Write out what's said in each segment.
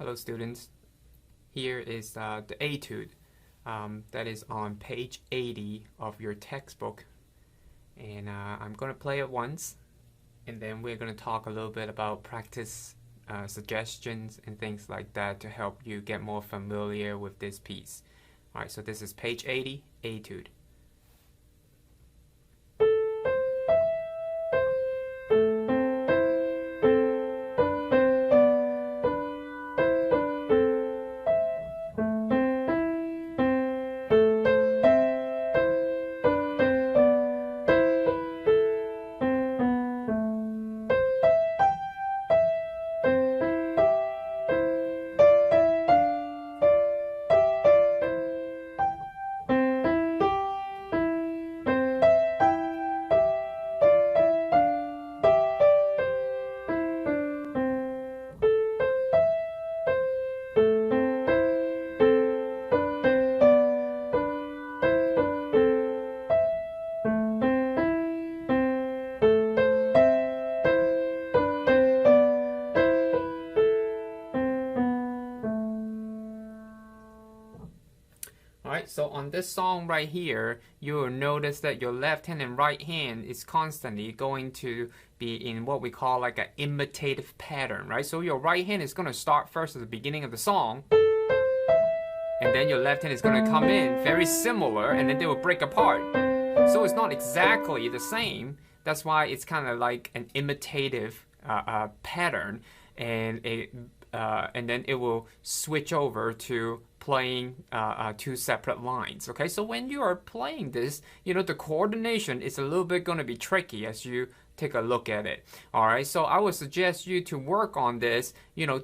Hello students, here is the Etude that is on page 80 of your textbook, and I'm going to play it once and then we're going to talk a little bit about practice suggestions and things like that to help you get more familiar with this piece. Alright, so this is page 80, Etude. Alright, so on this song right here, you will notice that your left hand and right hand is constantly going to be in what we call like an imitative pattern, right? So your right hand is going to start first at the beginning of the song, and then your left hand is going to come in very similar, and then they will break apart. So it's not exactly the same. That's why it's kind of like an imitative pattern, and then it will switch over to playing two separate lines. Okay, so when you are playing this, the coordination is a little bit going to be tricky as you take a look at it. All right, so I would suggest you to work on this,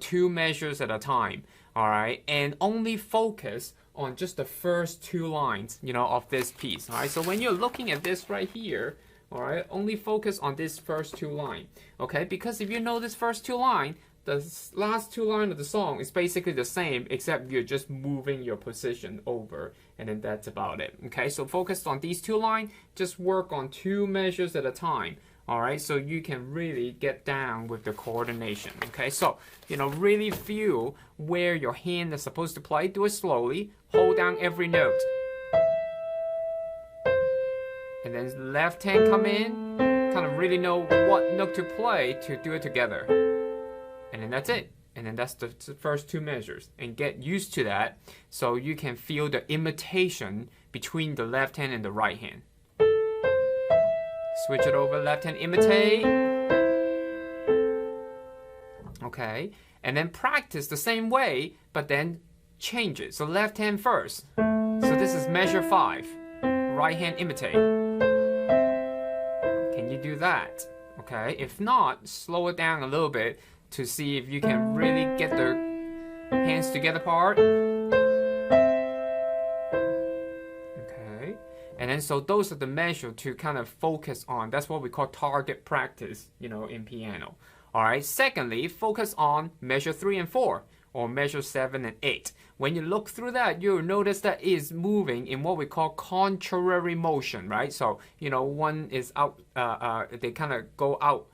two measures at a time. All right, and only focus on just the first two lines, of this piece. All right, so when you're looking at this right here, all right, only focus on this first two lines. Okay, because if you know this first two lines, the last two lines of the song is basically the same, except you're just moving your position over, and then that's about it. Okay, so focus on these two lines, just work on two measures at a time. All right, so you can really get down with the coordination. Okay, so really feel where your hand is supposed to play. Do it slowly, hold down every note, and then left hand come in, kind of really know what note to play to do it together. And then that's it. And then that's the first two measures. And get used to that so you can feel the imitation between the left hand and the right hand. Switch it over, left hand imitate. Okay. And then practice the same way, but then change it. So left hand first. So this is measure 5. Right hand imitate. Can you do that? Okay. If not, slow it down a little bit to see if you can really get the hands together part. Okay, and then so those are the measures to kind of focus on. That's what we call target practice, in piano. All right, secondly, focus on measure 3 and 4, or measure 7 and 8. When you look through that, you'll notice that it is moving in what we call contrary motion, right? So, one is out, they kind of go out,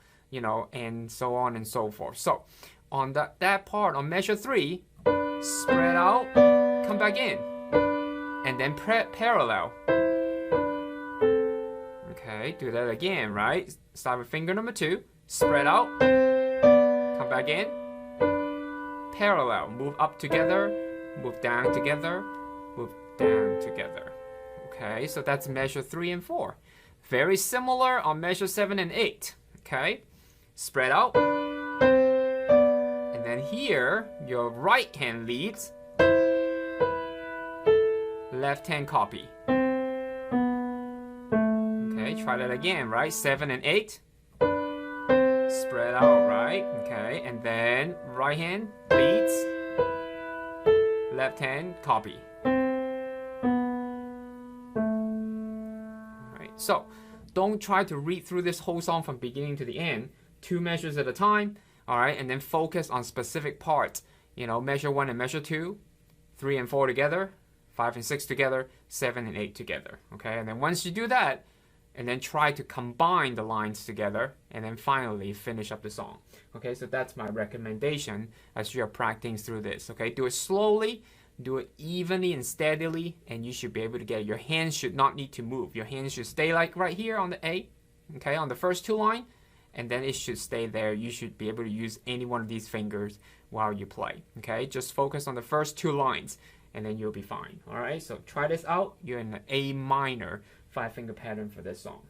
and so on and so forth. So on that part, on measure 3, spread out, come back in, and then parallel. Okay, do that again, right? Start with finger number 2, spread out, come back in, parallel, move up together, move down together, move down together. Okay, so that's measure 3 and 4. Very similar on measure 7 and 8. Okay, spread out, and then here your right hand leads, left hand copy. Okay, try that again, right? 7 and 8, spread out, right? Okay, and then right hand leads, left hand copy. Alright, so don't try to read through this whole song from beginning to the end. Two measures at a time, all right, and then focus on specific parts. Measure 1 and measure 2, 3 and 4 together, 5 and 6 together, 7 and 8 together. Okay, and then once you do that, and then try to combine the lines together, and then finally finish up the song. Okay, so that's my recommendation as you're practicing through this. Okay, do it slowly, do it evenly and steadily, and you should be able to get it. Your hands should not need to move. Your hands should stay like right here on the A, okay, on the first two lines, and then it should stay there. You should be able to use any one of these fingers while you play. Okay, just focus on the first two lines, and then you'll be fine. All right, so try this out. You're in the A minor 5-finger pattern for this song.